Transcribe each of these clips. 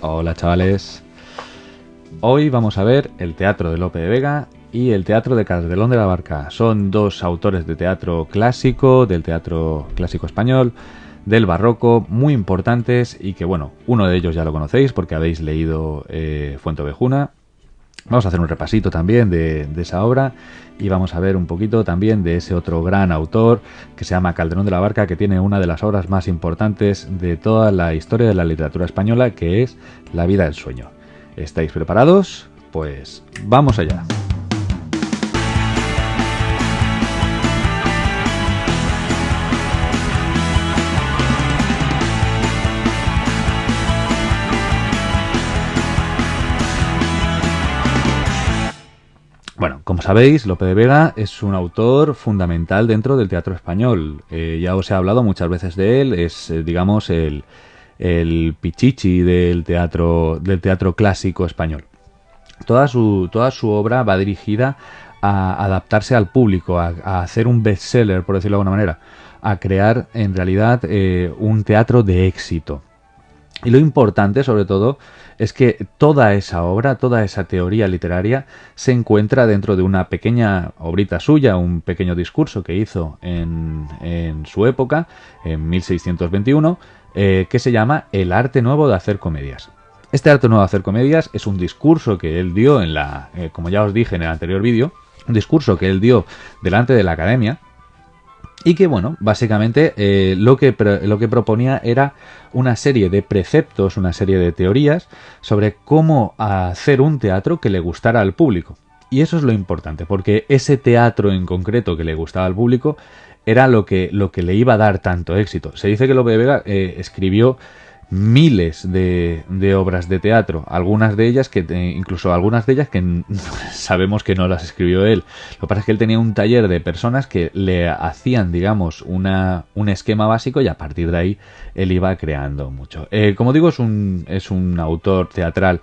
Hola chavales. Hoy vamos a ver el teatro de Lope de Vega y el teatro de Calderón de la Barca. Son dos autores de teatro clásico, del teatro clásico español, del barroco, muy importantes y que bueno, uno de ellos ya lo conocéis porque habéis leído Fuenteovejuna. Vamos a hacer un repasito también de esa obra y vamos a ver un poquito también de ese otro gran autor que se llama Calderón de la Barca, que tiene una de las obras más importantes de toda la historia de la literatura española, que es La vida del sueño. ¿Estáis preparados? Pues vamos allá. Bueno, como sabéis, Lope de Vega es un autor fundamental dentro del teatro español. Ya os he hablado muchas veces de él, es, digamos, el pichichi del teatro clásico español. Toda su obra va dirigida a adaptarse al público, a hacer un bestseller, por decirlo de alguna manera, a crear en realidad un teatro de éxito. Y lo importante, sobre todo, es que toda esa obra, toda esa teoría literaria se encuentra dentro de una pequeña obrita suya, un pequeño discurso que hizo en su época, en 1621, que se llama El arte nuevo de hacer comedias. Este arte nuevo de hacer comedias es un discurso que él dio como ya os dije en el anterior vídeo, un discurso que él dio delante de la Academia. Y que, bueno, básicamente lo que proponía era una serie de preceptos, una serie de teorías sobre cómo hacer un teatro que le gustara al público. Y eso es lo importante, porque ese teatro en concreto que le gustaba al público era lo que le iba a dar tanto éxito. Se dice que Lope de Vega escribió miles de obras de teatro, algunas de ellas que sabemos que no las escribió él. Lo que pasa es que él tenía un taller de personas que le hacían, digamos, un esquema básico y a partir de ahí él iba creando mucho. Como digo, es un autor teatral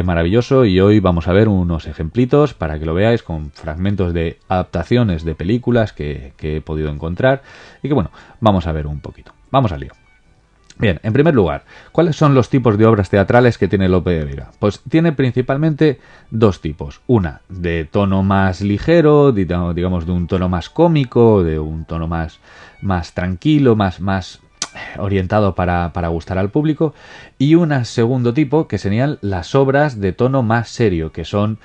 maravilloso y hoy vamos a ver unos ejemplitos para que lo veáis con fragmentos de adaptaciones de películas que he podido encontrar y que bueno, vamos a ver un poquito. Vamos al lío. Bien, en primer lugar, ¿cuáles son los tipos de obras teatrales que tiene Lope de Vega? Pues tiene principalmente dos tipos. Una de tono más ligero, digamos de un tono más cómico, de un tono más tranquilo, más orientado para gustar al público. Y un segundo tipo que serían las obras de tono más serio, que son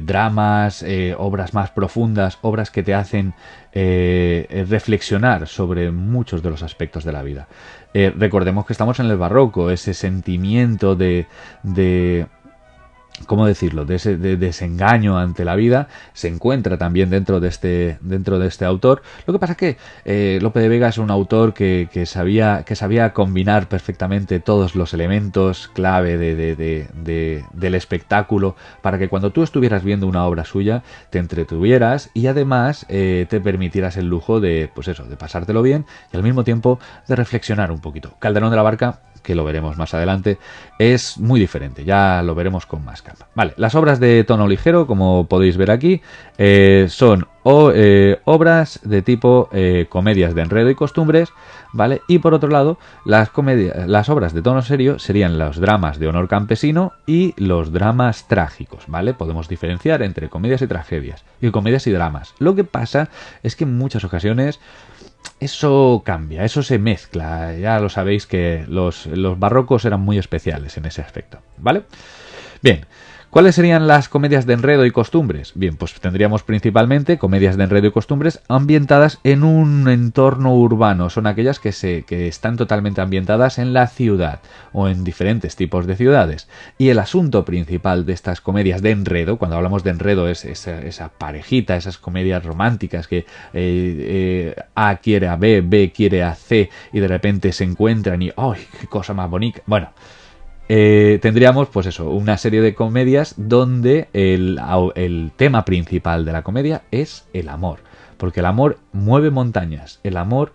dramas, obras más profundas, obras que te hacen reflexionar sobre muchos de los aspectos de la vida. Recordemos que estamos en el barroco, ese sentimiento de ¿cómo decirlo? De ese desengaño ante la vida se encuentra también dentro de este autor. Lo que pasa es que Lope de Vega es un autor que sabía combinar perfectamente todos los elementos clave del espectáculo para que cuando tú estuvieras viendo una obra suya te entretuvieras y además te permitieras el lujo de pasártelo bien y al mismo tiempo de reflexionar un poquito. Calderón de la Barca, que lo veremos más adelante, es muy diferente, ya lo veremos con más calma. Vale, las obras de tono ligero, como podéis ver aquí, son obras de tipo comedias de enredo y costumbres, ¿vale? Y por otro lado, las obras de tono serio serían los dramas de honor campesino y los dramas trágicos, ¿vale? Podemos diferenciar entre comedias y tragedias, y comedias y dramas. Lo que pasa es que en muchas ocasiones eso cambia, eso se mezcla. Ya lo sabéis que los barrocos eran muy especiales en ese aspecto, ¿vale? Bien, ¿cuáles serían las comedias de enredo y costumbres? Bien, pues tendríamos principalmente comedias de enredo y costumbres ambientadas en un entorno urbano. Son aquellas que están totalmente ambientadas en la ciudad o en diferentes tipos de ciudades. Y el asunto principal de estas comedias de enredo, cuando hablamos de enredo, es esa parejita, esas comedias románticas que A quiere a B, B quiere a C y de repente se encuentran y ¡ay, qué cosa más bonita! Bueno, tendríamos pues eso, una serie de comedias donde el tema principal de la comedia es el amor, porque el amor mueve montañas, el amor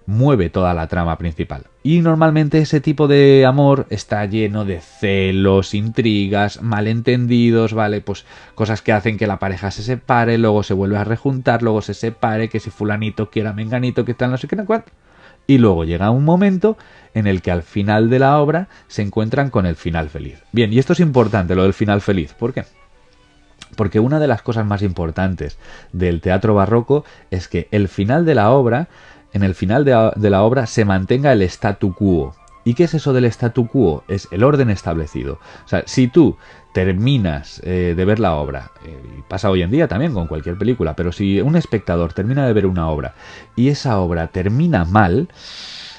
mueve toda la trama principal. Y normalmente ese tipo de amor está lleno de celos, intrigas, malentendidos, ¿vale? Pues cosas que hacen que la pareja se separe, luego se vuelve a rejuntar, luego se separe, que si fulanito quiera menganito, que tal, no sé qué, no cuál. Y luego llega un momento en el que al final de la obra se encuentran con el final feliz. Bien, y esto es importante, lo del final feliz. ¿Por qué? Porque una de las cosas más importantes del teatro barroco es que el final de la obra, en el final de la obra se mantenga el statu quo. ¿Y qué es eso del statu quo? Es el orden establecido. O sea, si tú terminas de ver la obra, y pasa hoy en día también con cualquier película, pero si un espectador termina de ver una obra y esa obra termina mal,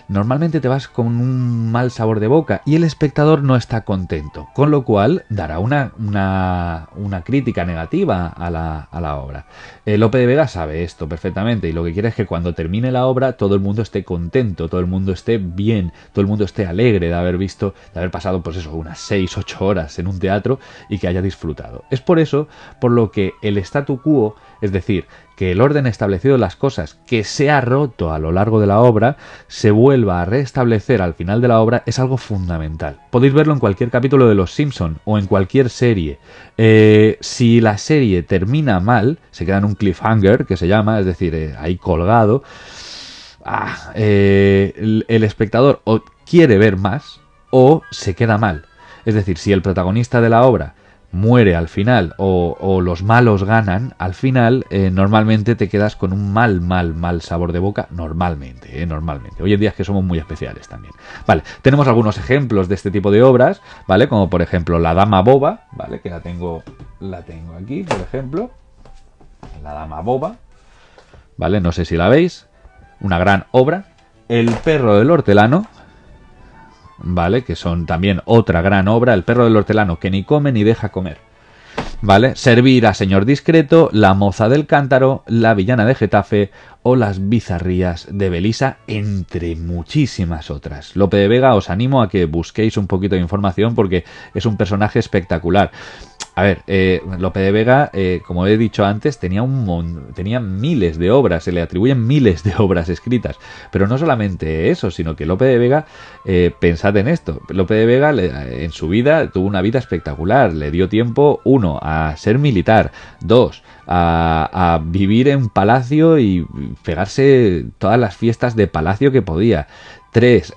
normalmente te vas con un mal sabor de boca y el espectador no está contento, con lo cual dará una crítica negativa a la obra. Lope de Vega sabe esto perfectamente y lo que quiere es que cuando termine la obra todo el mundo esté contento, todo el mundo esté bien, todo el mundo esté alegre de haber visto, de haber pasado pues eso, unas 6-8 horas en un teatro y que haya disfrutado. Es por eso por lo que el statu quo, es decir, que el orden establecido de las cosas que se ha roto a lo largo de la obra se vuelva a restablecer al final de la obra es algo fundamental. Podéis verlo en cualquier capítulo de Los Simpson o en cualquier serie. Si la serie termina mal, se queda en un cliffhanger que se llama, es decir, ahí colgado, el espectador o quiere ver más o se queda mal. Es decir, si el protagonista de la obra muere al final o los malos ganan al final, normalmente te quedas con un mal sabor de boca, normalmente. Hoy en día es que somos muy especiales también. Vale, tenemos algunos ejemplos de este tipo de obras, ¿vale? Como por ejemplo La Dama Boba, ¿vale? Que la tengo aquí, por ejemplo. La Dama Boba, ¿vale? No sé si la veis. Una gran obra. El Perro del Hortelano, ¿vale? Que son también otra gran obra. El Perro del Hortelano, que ni come ni deja comer, ¿vale? Servir a Señor Discreto, La Moza del Cántaro, La Villana de Getafe o Las Bizarrías de Belisa, entre muchísimas otras. Lope de Vega, os animo a que busquéis un poquito de información porque es un personaje espectacular. A ver, Lope de Vega, como he dicho antes, tenía miles de obras, se le atribuyen miles de obras escritas. Pero no solamente eso, sino que Lope de Vega, pensad en esto, Lope de Vega en su vida tuvo una vida espectacular. Le dio tiempo, 1, a ser militar, 2, a vivir en palacio y pegarse todas las fiestas de palacio que podía. 3,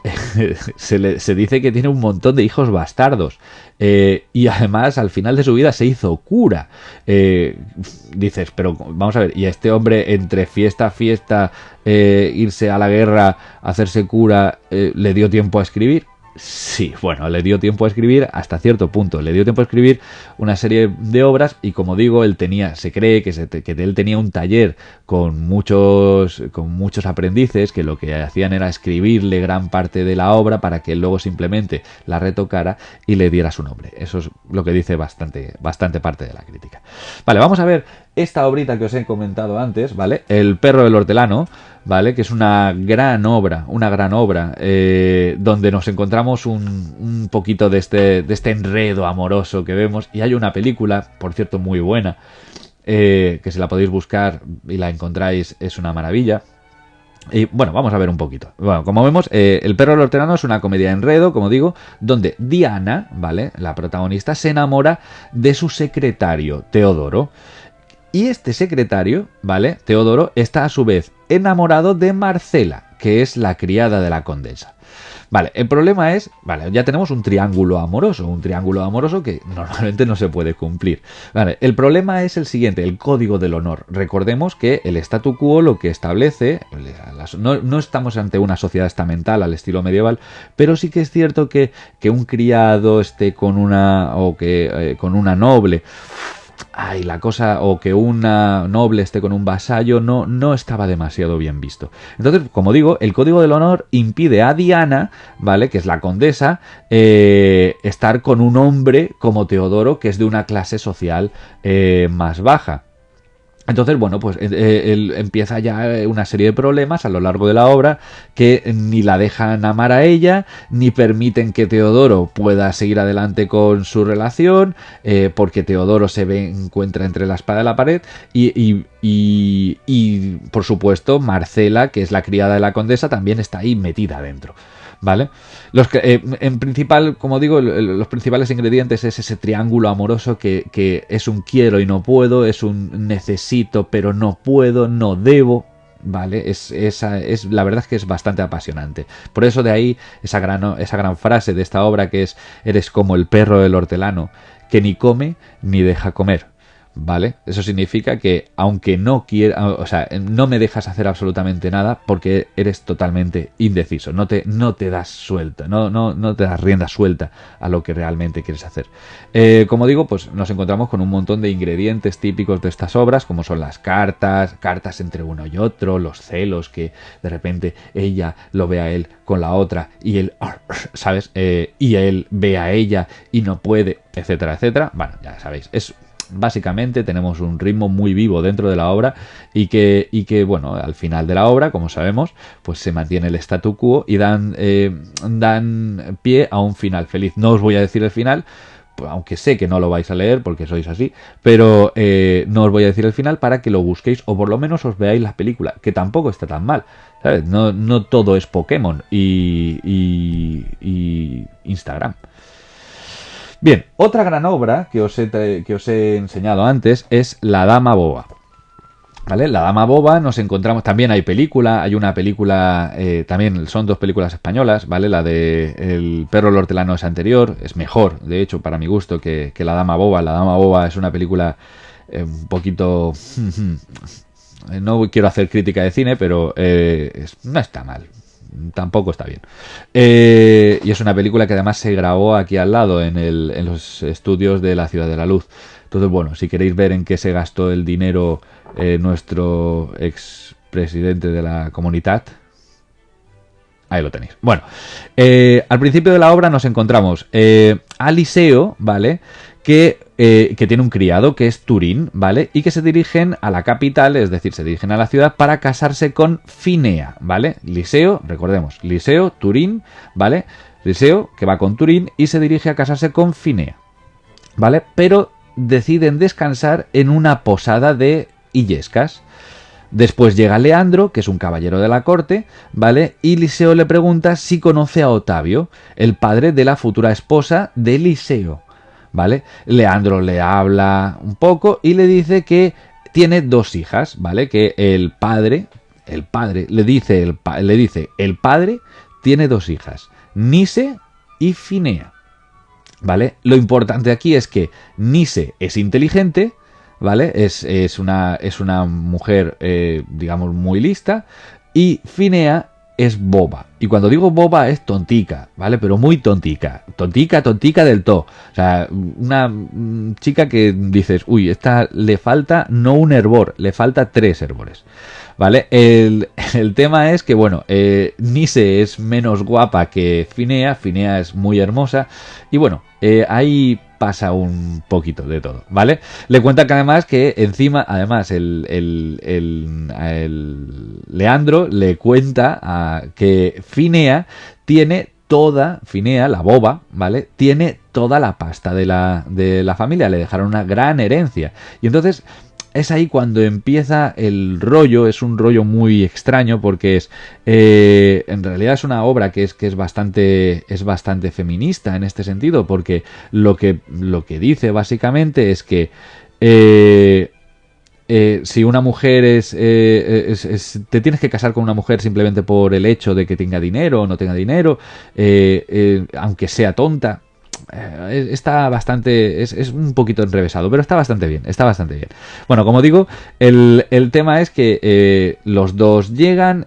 se dice que tiene un montón de hijos bastardos. Y además al final de su vida se hizo cura. Dices, pero vamos a ver, y a este hombre entre fiesta a fiesta, irse a la guerra, hacerse cura, ¿le dio tiempo a escribir? Sí, bueno, le dio tiempo a escribir hasta cierto punto. Le dio tiempo a escribir una serie de obras y, como digo, se cree que él tenía un taller con muchos aprendices que lo que hacían era escribirle gran parte de la obra para que él luego simplemente la retocara y le diera su nombre. Eso es lo que dice bastante parte de la crítica. Vale, vamos a ver esta obrita que os he comentado antes, ¿vale? El Perro del Hortelano, ¿vale? Que es una gran obra, donde nos encontramos un poquito de este enredo amoroso que vemos. Y hay una película, por cierto, muy buena, que si la podéis buscar y la encontráis es una maravilla. Y bueno, vamos a ver un poquito. Bueno, como vemos, El Perro del Hortelano es una comedia de enredo, como digo, donde Diana, ¿vale?, la protagonista, se enamora de su secretario, Teodoro. Y este secretario, ¿vale?, Teodoro, está a su vez enamorado de Marcela, que es la criada de la condesa. Vale, el problema es, vale, ya tenemos un triángulo amoroso que normalmente no se puede cumplir. Vale, el problema es el siguiente, el código del honor. Recordemos que el statu quo lo que establece, no estamos ante una sociedad estamental al estilo medieval, pero sí que es cierto que un criado esté con una noble, o que una noble esté con un vasallo, no estaba demasiado bien visto. Entonces, como digo, el código del honor impide a Diana, ¿vale?, que es la condesa, estar con un hombre como Teodoro, que es de una clase social más baja. Entonces, bueno, pues él empieza ya una serie de problemas a lo largo de la obra que ni la dejan amar a ella, ni permiten que Teodoro pueda seguir adelante con su relación, porque Teodoro encuentra entre la espada y la pared, y por supuesto Marcela, que es la criada de la condesa, también está ahí metida dentro. ¿Vale? En principal, como digo, los principales ingredientes es ese triángulo amoroso que es un quiero y no puedo, es un necesito pero no puedo, no debo, ¿vale? La verdad es que es bastante apasionante. Por eso de ahí esa gran frase de esta obra que es: eres como el perro del hortelano, que ni come ni deja comer. ¿Vale? Eso significa que aunque no quiera, o sea, no me dejas hacer absolutamente nada porque eres totalmente indeciso, no te das suelta, no te das rienda suelta a lo que realmente quieres hacer. Como digo, pues nos encontramos con un montón de ingredientes típicos de estas obras, como son las cartas entre uno y otro, los celos, que de repente ella lo ve a él con la otra y él, ¿sabes? Y él ve a ella y no puede, etcétera, etcétera. Bueno, ya sabéis, básicamente tenemos un ritmo muy vivo dentro de la obra y que bueno, al final de la obra, como sabemos, pues se mantiene el statu quo y dan pie a un final feliz. No os voy a decir el final, aunque sé que no lo vais a leer porque sois así, pero no os voy a decir el final para que lo busquéis o por lo menos os veáis la película, que tampoco está tan mal, ¿sabes? No todo es Pokémon y Instagram. Bien, otra gran obra que os he enseñado antes es La Dama Boba. ¿Vale? La Dama Boba nos encontramos, también hay una película, también son 2 películas españolas, ¿vale? La de El perro del hortelano es anterior, es mejor, de hecho, para mi gusto, que La Dama Boba. La Dama Boba es una película un poquito... no quiero hacer crítica de cine, pero no está mal. Tampoco está bien. Y es una película que además se grabó aquí al lado, en los estudios de la Ciudad de la Luz. Entonces, bueno, si queréis ver en qué se gastó el dinero nuestro expresidente de la Comunitat, ahí lo tenéis. Bueno, al principio de la obra nos encontramos a Liceo, ¿vale? Que tiene un criado que es Turín, ¿vale? Y que se dirigen a la capital, es decir, se dirigen a la ciudad para casarse con Finea, ¿vale? Liceo, recordemos, Liceo, Turín, ¿vale? Liceo, que va con Turín y se dirige a casarse con Finea, ¿vale? Pero deciden descansar en una posada de Illescas. Después llega Leandro, que es un caballero de la corte, ¿vale? Y Liceo le pregunta si conoce a Otavio, el padre de la futura esposa de Liceo, ¿vale? Leandro le habla un poco y le dice que tiene 2 hijas, ¿vale? Que el padre le dice, el padre tiene 2 hijas, Nise y Finea, ¿vale? Lo importante aquí es que Nise es inteligente, ¿vale? Es una mujer, digamos, muy lista, y Finea es boba. Y cuando digo boba es tontica, ¿vale? Pero muy tontica. Tontica del todo. O sea, una chica que dices, uy, esta le falta no un hervor, le falta 3 hervores. ¿Vale? El tema es que, bueno, Nise es menos guapa que Finea. Finea es muy hermosa. Y bueno, ahí pasa un poquito de todo, ¿vale? Le cuenta que además que encima, además, el Leandro le cuenta que Finea, la boba, ¿vale? Tiene toda la pasta de la familia, le dejaron una gran herencia. Y entonces es ahí cuando empieza el rollo. Es un rollo muy extraño porque en realidad es una obra que es bastante feminista en este sentido, porque lo que dice básicamente es que si una mujer te tienes que casar con una mujer simplemente por el hecho de que tenga dinero o no tenga dinero, aunque sea tonta. Está bastante, es un poquito enrevesado, pero está bastante bien. Bueno, como digo, el tema es que los dos llegan.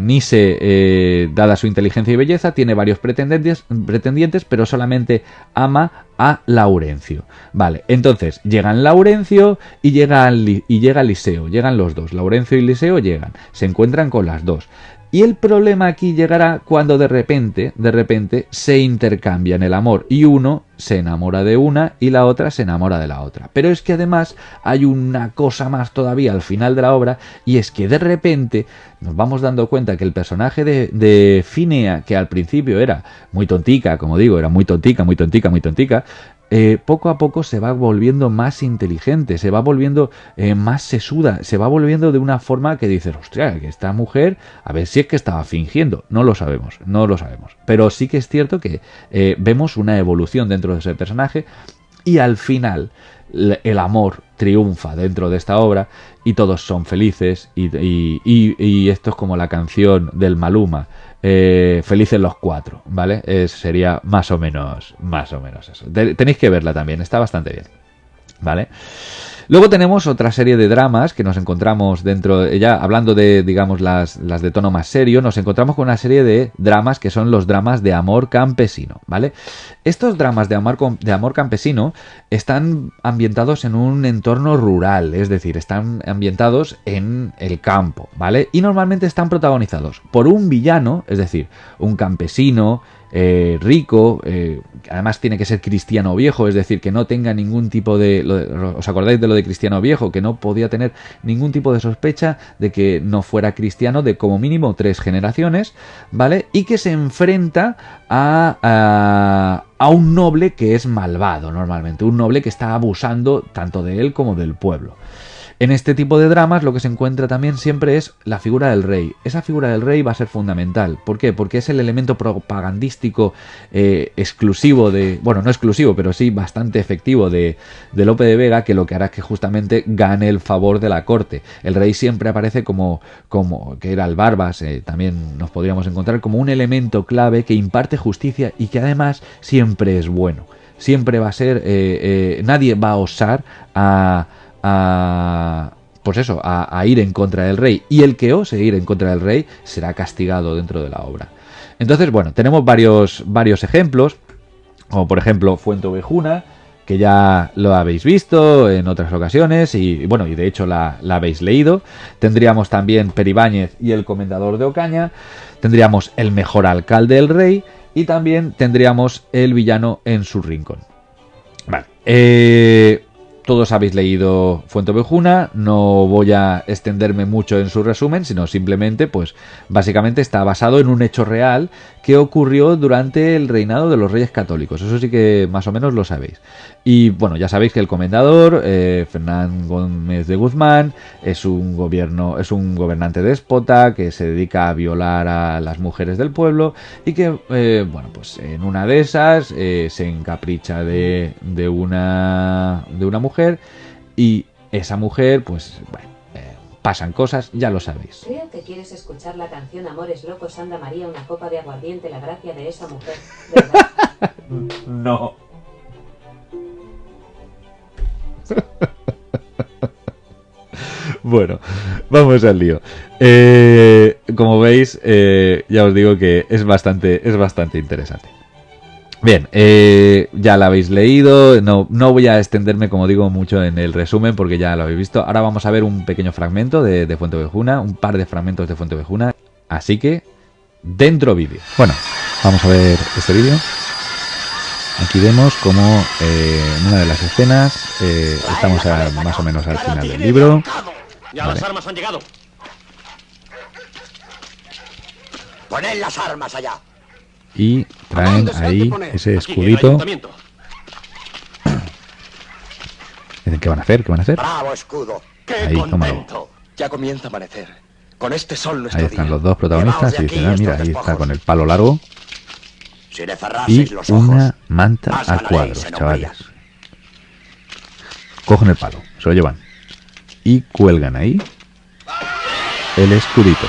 Nise, dada su inteligencia y belleza, tiene varios pretendientes, pero solamente ama a Laurencio. Vale, entonces llegan Laurencio y llega Liceo. Llegan los dos, Laurencio y Liceo llegan, se encuentran con las dos. Y el problema aquí llegará cuando de repente se intercambian el amor y uno se enamora de una y la otra se enamora de la otra. Pero es que además hay una cosa más todavía al final de la obra, y es que de repente nos vamos dando cuenta que el personaje de Finea, que al principio era muy tontica, como digo, era muy tontica, poco a poco se va volviendo más inteligente, se va volviendo más sesuda, se va volviendo de una forma que dices, hostia, que esta mujer, a ver si es que estaba fingiendo. No lo sabemos, pero sí que es cierto que vemos una evolución dentro de ese personaje, y al final el amor triunfa dentro de esta obra y todos son felices y esto es como la canción del Maluma, felices los cuatro, ¿vale? Sería más o menos eso. Tenéis que verla también, está bastante bien, ¿vale? Luego tenemos otra serie de dramas que nos encontramos dentro, ya hablando de, digamos, las de tono más serio, nos encontramos con una serie de dramas que son los dramas de amor campesino, ¿vale? Estos dramas de amor campesino están ambientados en un entorno rural, es decir, están ambientados en el campo, ¿vale? Y normalmente están protagonizados por un villano, es decir, un campesino rico, además tiene que ser cristiano viejo, es decir, que no tenga ningún tipo de... ¿Os acordáis de lo de cristiano viejo? Que no podía tener ningún tipo de sospecha de que no fuera cristiano de como mínimo 3 generaciones, ¿vale? Y que se enfrenta a un noble que es malvado normalmente, un noble que está abusando tanto de él como del pueblo. En este tipo de dramas lo que se encuentra también siempre es la figura del rey. Esa figura del rey va a ser fundamental. ¿Por qué? Porque es el elemento propagandístico exclusivo de... Bueno, no exclusivo, pero sí bastante efectivo de Lope de Vega, que lo que hará es que justamente gane el favor de la corte. El rey siempre aparece como que era el Barbas, también nos podríamos encontrar como un elemento clave que imparte justicia y que además siempre es bueno. Siempre va a ser... nadie va a osar pues eso, a ir en contra del rey, y el que ose ir en contra del rey será castigado dentro de la obra. Entonces, bueno, tenemos varios ejemplos, como por ejemplo Fuenteovejuna, que ya lo habéis visto en otras ocasiones y bueno, y de hecho la habéis leído. Tendríamos también Peribáñez y el comendador de Ocaña, tendríamos el mejor alcalde del rey y también tendríamos el villano en su rincón. Vale, todos habéis leído Fuenteovejuna, no voy a extenderme mucho en su resumen, sino simplemente, pues, básicamente está basado en un hecho real que ocurrió durante el reinado de los Reyes Católicos. Eso sí que más o menos lo sabéis. Y bueno, ya sabéis que el comendador, Fernán Gómez de Guzmán, es un gobernante déspota que se dedica a violar a las mujeres del pueblo y que, bueno, pues en una de esas se encapricha de una mujer y esa mujer, pues, bueno, pasan cosas, ya lo sabéis. Creo que quieres escuchar la canción Amores Locos, Anda María, una copa de aguardiente, la gracia de esa mujer, ¿verdad? No. Bueno, vamos al lío. Como veis, ya os digo que es bastante interesante. Bien, ya la habéis leído, no voy a extenderme, como digo, mucho en el resumen porque ya lo habéis visto. Ahora vamos a ver un pequeño fragmento de Fuenteovejuna, un par de fragmentos de Fuenteovejuna, así que dentro vídeo. Bueno, vamos a ver este vídeo. Aquí vemos como en una de las escenas estamos más o menos al final del libro. Ya vale. Las armas han llegado. Poned las armas allá. Y traen ahí ese escudito. Dicen, ¿qué van a hacer? ¿Qué van a hacer? Bravo escudo. Ahí, tómalo. Ya comienza a amanecer. Con este sol nuestro ahí están día. los dos protagonistas y dicen, mira, ahí está con el palo largo. Si le cerraseis Y los ojos, una manta a cuadros, chavales. Cogen el palo, se lo llevan y cuelgan ahí el escudito.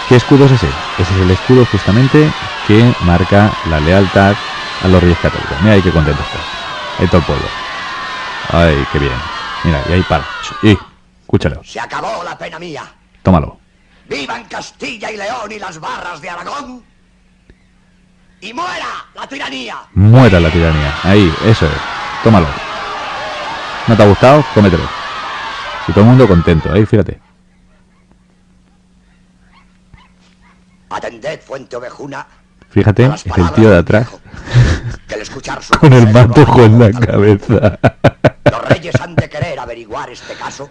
¿Qué escudo es ese? Ese es el escudo justamente que marca la lealtad a los Reyes Católicos. Mira ahí qué contento está. Ahí todo el pueblo. Ay, qué bien. Mira, y ahí para. Y, escúchalo. Se acabó la pena mía. Tómalo. ¡Vivan Castilla y León y las barras de Aragón! ¡Y muera la tiranía! Muera la tiranía. Ahí, eso es. Tómalo. ¿No te ha gustado? Cómetelo. Y todo el mundo contento. Ahí, fíjate. Atended, Fuenteovejuna. Fíjate, es el tío de atrás. Que al escuchar su Con el consejo, mantejo en la cabeza. Los reyes han de querer averiguar este caso,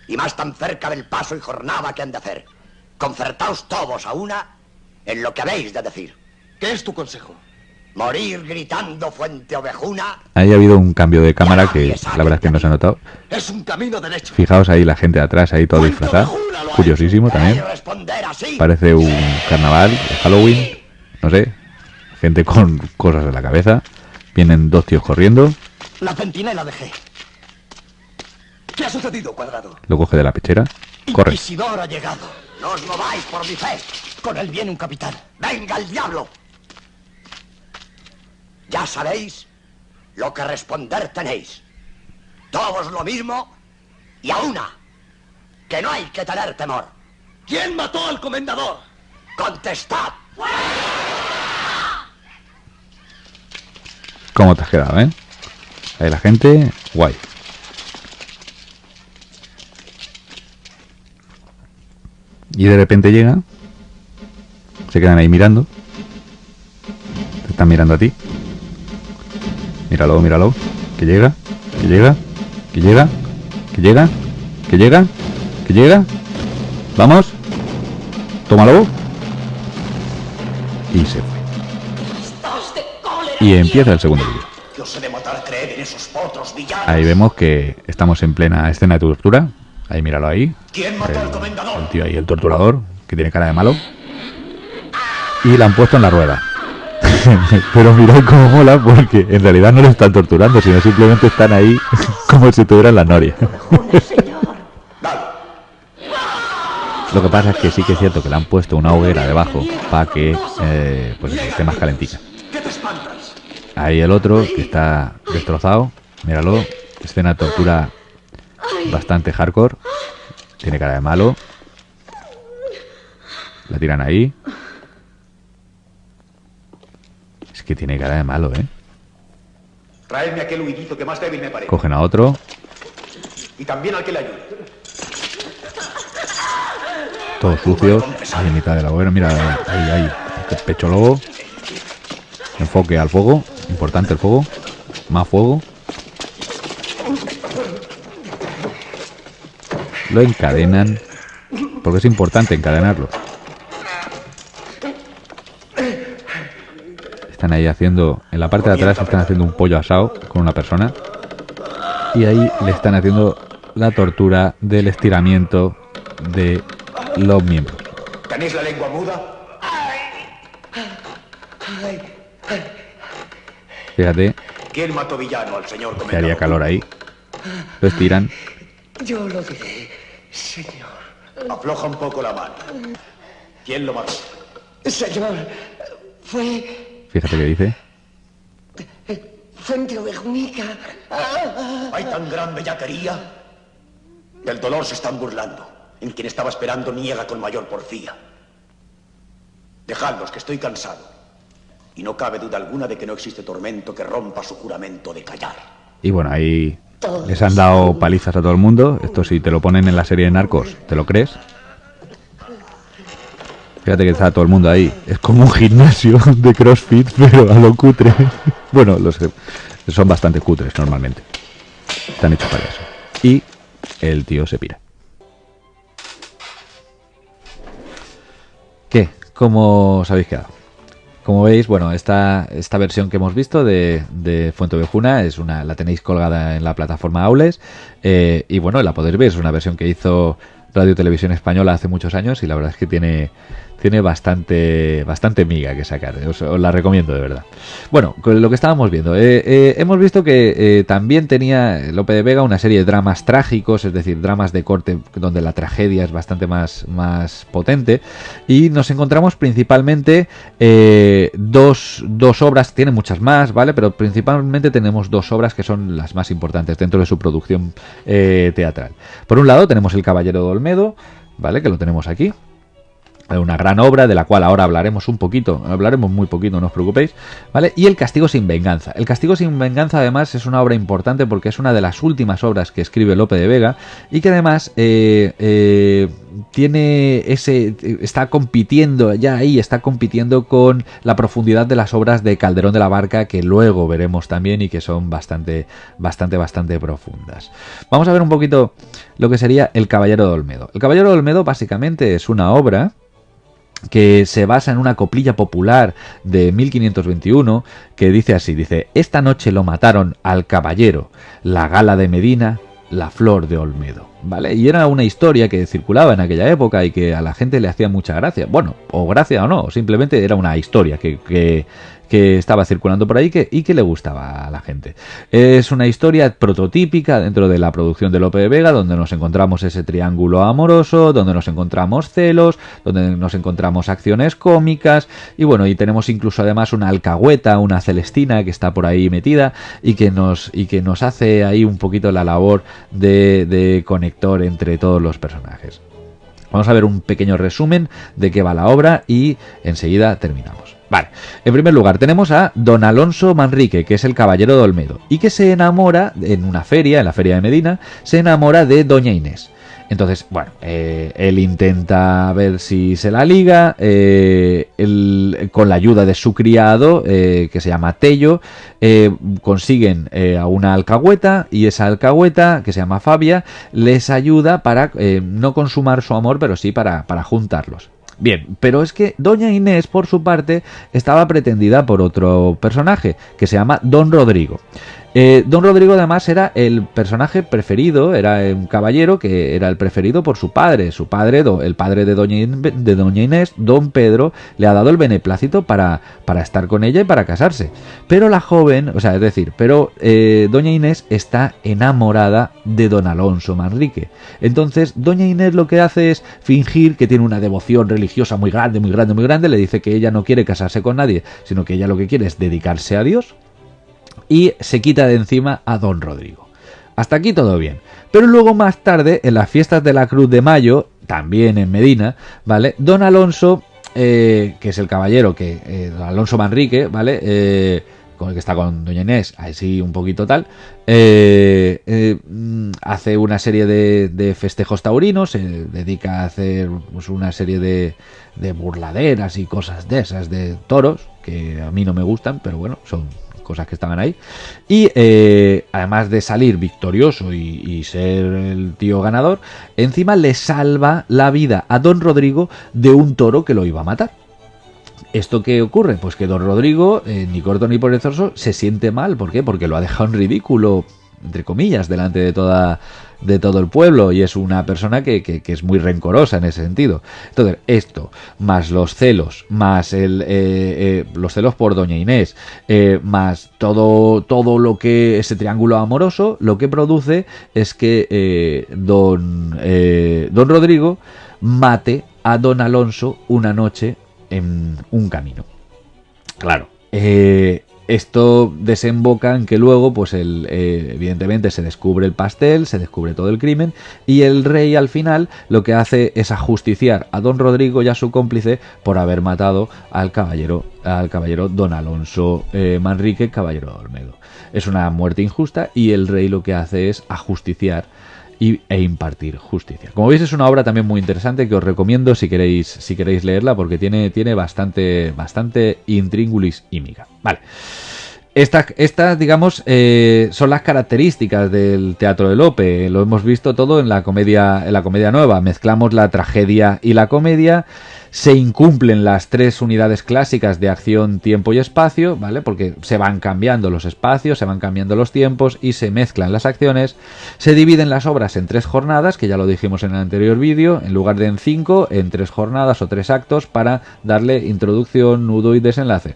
y más tan cerca del paso y jornada que han de hacer. Concertaos todos a una en lo que habéis de decir. ¿Qué es tu consejo? Morir gritando Fuenteovejuna. Ahí ha habido un cambio de cámara que la verdad es que no se ha notado. Es un camino derecho. Fijaos ahí la gente de atrás, ahí todo disfrazada. Curiosísimo también. Parece un carnaval de Halloween. No sé. Gente con cosas en la cabeza. Vienen dos tíos corriendo. La centinela de G. ¿Qué ha sucedido, Cuadrado? Lo coge de la pechera. Corre. Inquisidor ha llegado. No os mováis por mi fe. Con él viene un capitán. ¡Venga el diablo! Ya sabéis lo que responder tenéis. Todos lo mismo y a una. Que no hay que tener temor. ¿Quién mató al comendador? ¡Contestad! ¿Cómo te has quedado, eh? Ahí la gente, guay. Y de repente llega. Se quedan ahí mirando. Te están mirando a ti. Míralo, míralo. Que llega, que llega, que llega, que llega, que llega, que llega. Vamos. Tómalo. Y se fue. Y empieza el segundo vídeo. Yo sé de matar creer en esos potros villanos. Ahí vemos que estamos en plena escena de tortura. Ahí, míralo ahí. ¿Quién mató al comendador? El tío ahí, el torturador, que tiene cara de malo. Y la han puesto en la rueda. Pero mirad cómo mola, porque en realidad no lo están torturando, sino simplemente están ahí como si estuvieran las norias. Lo que pasa es que sí que es cierto que le han puesto una hoguera debajo para que pues esté más calentica. ¿Qué te espantas? Ahí el otro, que está destrozado. Míralo. Escena de tortura bastante hardcore. Tiene cara de malo. La tiran ahí. Es que tiene cara de malo, ¿eh? Tráeme aquel huidizo que más débil me parece. Cogen a otro. Y también al que le ayude. Todos sucios. Ahí en mitad de la hoguera. Mira, ahí, ahí. Pecho lobo. Enfoque al fuego. Importante el fuego. Más fuego. Lo encadenan. Porque es importante encadenarlo. Están ahí haciendo... En la parte de atrás están haciendo un pollo asado con una persona. Y ahí le están haciendo la tortura del estiramiento de los miembros. ¿Tenéis la lengua muda? Fíjate ¿Quién mató villano al señor que comendador? haría calor ahí. Lo estiran. Yo lo diré, señor. Afloja un poco la mano. ¿Quién lo mató? Señor, fue Fíjate que dice. Fuente Guernica. ¿Hay tan gran bellaquería? Del dolor se están burlando. En quien estaba esperando niega con mayor porfía. Dejadlos, que estoy cansado. Y no cabe duda alguna de que no existe tormento que rompa su juramento de callar. Y bueno, ahí les han dado palizas a todo el mundo. Esto si te lo ponen en la serie de Narcos, ¿te lo crees? Fíjate que está todo el mundo ahí. Es como un gimnasio de CrossFit, pero a lo cutre. Bueno, los son bastante cutres normalmente. Están hechos para eso. Y el tío se pira. ¿Qué? ¿Cómo os habéis quedado? Como veis, bueno, esta versión que hemos visto de Fuenteovejuna es la tenéis colgada en la plataforma Aules. Y bueno, la podéis ver. Es una versión que hizo Radio Televisión Española hace muchos años y la verdad es que tiene bastante miga que sacar. Os la recomiendo de verdad. Bueno, con lo que estábamos viendo, hemos visto que también tenía Lope de Vega una serie de dramas trágicos, es decir, dramas de corte donde la tragedia es bastante más potente, y nos encontramos principalmente dos obras, tiene muchas más, ¿vale? Pero principalmente tenemos dos obras que son las más importantes dentro de su producción teatral. Por un lado tenemos El Caballero de Olmedo, ¿vale? Que lo tenemos aquí. Una gran obra de la cual ahora hablaremos muy poquito, no os preocupéis, ¿vale? Y El Castigo sin venganza. El Castigo sin venganza además es una obra importante porque es una de las últimas obras que escribe Lope de Vega y que además está compitiendo con la profundidad de las obras de Calderón de la Barca, que luego veremos también y que son bastante profundas. Vamos a ver un poquito lo que sería El Caballero de Olmedo. El Caballero de Olmedo básicamente es una obra que se basa en una coplilla popular de 1521 que dice así, dice: esta noche lo mataron al caballero, la gala de Medina, la flor de Olmedo, ¿vale? Y era una historia que circulaba en aquella época y que a la gente le hacía mucha gracia, bueno, o gracia o no, simplemente era una historia que que estaba circulando por ahí y que le gustaba a la gente. Es una historia prototípica dentro de la producción de Lope de Vega, donde nos encontramos ese triángulo amoroso, donde nos encontramos celos, donde nos encontramos acciones cómicas, y bueno, y tenemos incluso además una alcahueta, una Celestina que está por ahí metida y que nos hace ahí un poquito la labor de conector entre todos los personajes. Vamos a ver un pequeño resumen de qué va la obra y enseguida terminamos. Vale, en primer lugar tenemos a don Alonso Manrique, que es el caballero de Olmedo, y que se enamora en una feria, en la feria de Medina, se enamora de doña Inés. Entonces, bueno, él intenta ver si se la liga, con la ayuda de su criado, que se llama Tello, consiguen a una alcahueta, y esa alcahueta, que se llama Fabia, les ayuda para no consumar su amor, pero sí para juntarlos. Bien, pero es que doña Inés, por su parte, estaba pretendida por otro personaje, que se llama Don Rodrigo. Don Rodrigo además era el personaje preferido, era un caballero que era el preferido por su padre. Su padre, el padre de doña Inés, don Pedro, le ha dado el beneplácito para estar con ella y para casarse. Pero la joven, o sea, es decir, doña Inés está enamorada de don Alonso Manrique. Entonces, doña Inés lo que hace es fingir que tiene una devoción religiosa muy grande, muy grande, muy grande. Le dice que ella no quiere casarse con nadie, sino que ella lo que quiere es dedicarse a Dios. Y se quita de encima a don Rodrigo. Hasta aquí todo bien. Pero luego más tarde, en las fiestas de la Cruz de Mayo, también en Medina, ¿vale? Don Alonso, que es el caballero, don Alonso Manrique, ¿vale? Con el que está con doña Inés, así un poquito tal, hace una serie de festejos taurinos, se dedica a hacer pues, una serie de burladeras y cosas de esas, de toros, que a mí no me gustan, pero bueno, son cosas que estaban ahí, y además de salir victorioso y ser el tío ganador, encima le salva la vida a don Rodrigo de un toro que lo iba a matar. ¿Esto qué ocurre? Pues que don Rodrigo, ni corto ni perezoso, se siente mal. ¿Por qué? Porque lo ha dejado en ridículo, entre comillas, delante de todo el pueblo, y es una persona que es muy rencorosa en ese sentido. Entonces, esto, más los celos, más los celos por doña Inés, más todo lo que ese triángulo amoroso, lo que produce es que don Rodrigo mate a don Alonso una noche en un camino. Claro, esto desemboca en que luego, pues evidentemente se descubre el pastel, se descubre todo el crimen, y el rey al final lo que hace es ajusticiar a don Rodrigo y a su cómplice por haber matado al caballero don Alonso Manrique, caballero de Olmedo. Es una muerte injusta y el rey lo que hace es ajusticiar e impartir justicia. Como veis, es una obra también muy interesante que os recomiendo si queréis leerla, porque tiene bastante intríngulis y miga. Vale. Estas digamos, son las características del teatro de Lope. Lo hemos visto todo en la comedia nueva. Mezclamos la tragedia y la comedia. Se incumplen las tres unidades clásicas de acción, tiempo y espacio, ¿vale? Porque se van cambiando los espacios, se van cambiando los tiempos y se mezclan las acciones. Se dividen las obras en 3 jornadas, que ya lo dijimos en el anterior vídeo, en lugar de en 5, en 3 jornadas o 3 actos para darle introducción, nudo y desenlace.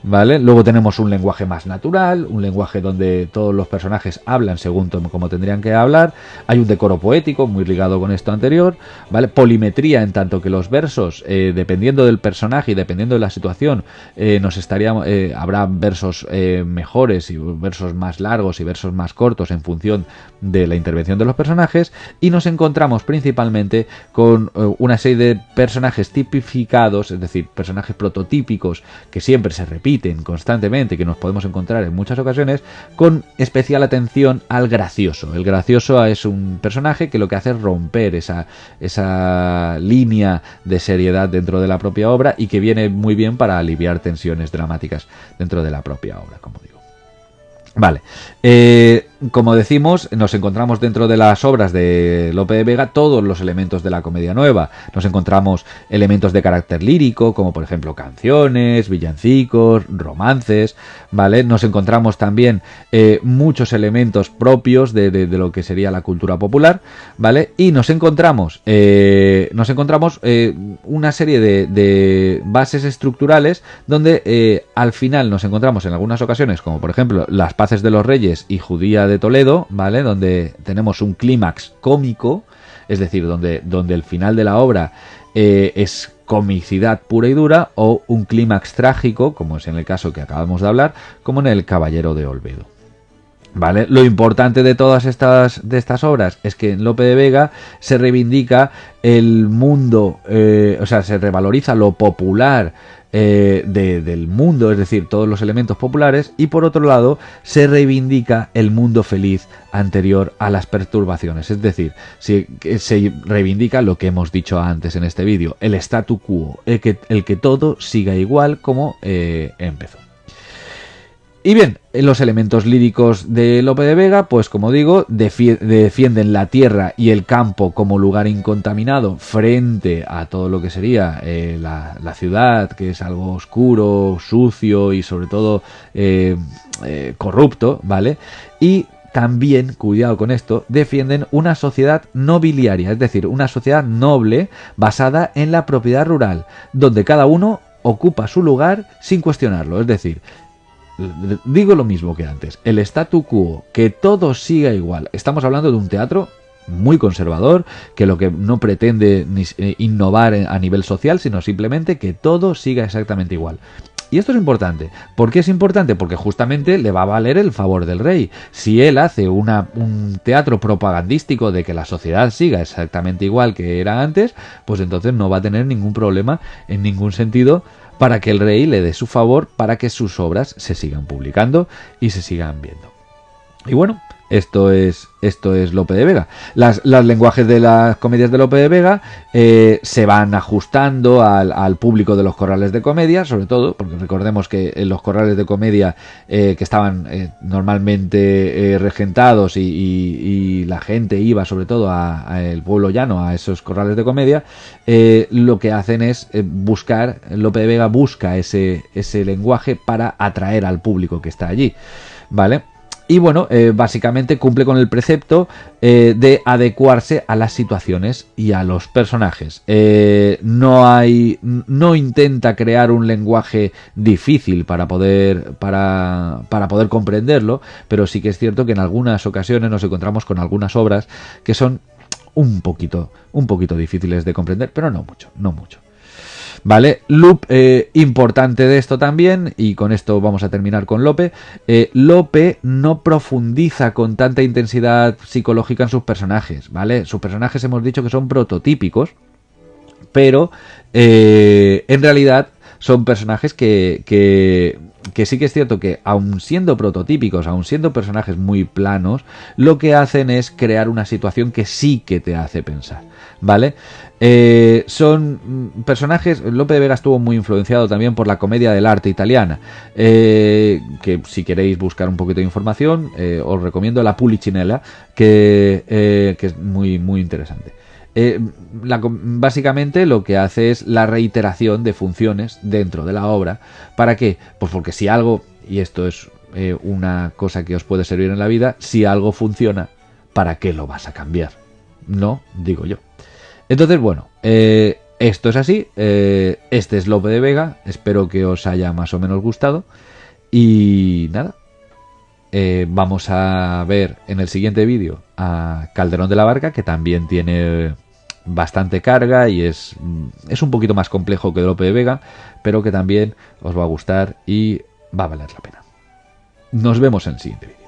¿Vale? Luego tenemos un lenguaje más natural, un lenguaje donde todos los personajes hablan según como tendrían que hablar. Hay un decoro poético muy ligado con esto anterior, ¿vale? Polimetría, en tanto que los versos, dependiendo del personaje y dependiendo de la situación, habrá versos mejores y versos más largos y versos más cortos en función de la intervención de los personajes. Y nos encontramos principalmente con una serie de personajes tipificados, es decir, personajes prototípicos que siempre se repiten constantemente, que nos podemos encontrar en muchas ocasiones, con especial atención al gracioso. El gracioso es un personaje que lo que hace es romper esa línea de seriedad dentro de la propia obra, y que viene muy bien para aliviar tensiones dramáticas dentro de la propia obra, como digo. Vale, como decimos, nos encontramos dentro de las obras de Lope de Vega todos los elementos de la comedia nueva. Nos encontramos elementos de carácter lírico, como por ejemplo canciones, villancicos, romances, ¿vale? Nos encontramos también muchos elementos propios de lo que sería la cultura popular, ¿vale? Y nos encontramos una serie de bases estructurales donde al final nos encontramos en algunas ocasiones, como por ejemplo Las Paces de los Reyes y Judía de Toledo, ¿vale? Donde tenemos un clímax cómico, es decir, donde el final de la obra es comicidad pura y dura, o un clímax trágico, como es en el caso que acabamos de hablar, como en El Caballero de Olmedo. ¿Vale? Lo importante de todas estas obras es que en Lope de Vega se reivindica el mundo, o sea, se revaloriza lo popular del mundo, es decir, todos los elementos populares, y por otro lado se reivindica el mundo feliz anterior a las perturbaciones, es decir, se reivindica lo que hemos dicho antes en este vídeo, el statu quo, el que todo siga igual como empezó. Y bien, los elementos líricos de Lope de Vega, pues como digo, defienden la tierra y el campo como lugar incontaminado frente a todo lo que sería la ciudad, que es algo oscuro, sucio y sobre todo corrupto, ¿vale? Y también, cuidado con esto, defienden una sociedad nobiliaria, es decir, una sociedad noble basada en la propiedad rural, donde cada uno ocupa su lugar sin cuestionarlo, es decir, digo lo mismo que antes, el statu quo, que todo siga igual. Estamos hablando de un teatro muy conservador, que lo que no pretende ni innovar a nivel social, sino simplemente que todo siga exactamente igual. Y esto es importante. ¿Por qué es importante? Porque justamente le va a valer el favor del rey. Si él hace un teatro propagandístico de que la sociedad siga exactamente igual que era antes, pues entonces no va a tener ningún problema en ningún sentido para que el rey le dé su favor para que sus obras se sigan publicando y se sigan viendo. Y bueno, esto es Lope de Vega. Los lenguajes de las comedias de Lope de Vega se van ajustando al público de los corrales de comedia, sobre todo, porque recordemos que en los corrales de comedia que estaban normalmente regentados y la gente iba sobre todo a el pueblo llano, a esos corrales de comedia, lo que hacen es buscar, Lope de Vega busca ese lenguaje para atraer al público que está allí, ¿vale? Y bueno, básicamente cumple con el precepto de adecuarse a las situaciones y a los personajes. No intenta crear un lenguaje difícil para poder comprenderlo, pero sí que es cierto que en algunas ocasiones nos encontramos con algunas obras que son un poquito difíciles de comprender, pero no mucho. Vale, loop importante de esto también, y con esto vamos a terminar con Lope. Lope no profundiza con tanta intensidad psicológica en sus personajes, ¿vale? Sus personajes hemos dicho que son prototípicos, pero en realidad son personajes que sí que es cierto que, aun siendo prototípicos, aun siendo personajes muy planos, lo que hacen es crear una situación que sí que te hace pensar, ¿vale? Son personajes. Lope de Vega estuvo muy influenciado también por la comedia del arte italiana, que si queréis buscar un poquito de información, os recomiendo La Pulcinella, que es muy interesante. Básicamente lo que hace es la reiteración de funciones dentro de la obra. ¿Para qué? Pues porque si algo, y esto es una cosa que os puede servir en la vida, si algo funciona, ¿para qué lo vas a cambiar? No, digo yo. Entonces, bueno, esto es así. Este es Lope de Vega. Espero que os haya más o menos gustado. Y nada, vamos a ver en el siguiente vídeo a Calderón de la Barca, que también tiene bastante carga y es un poquito más complejo que Lope de Vega, pero que también os va a gustar y va a valer la pena. Nos vemos en el siguiente vídeo.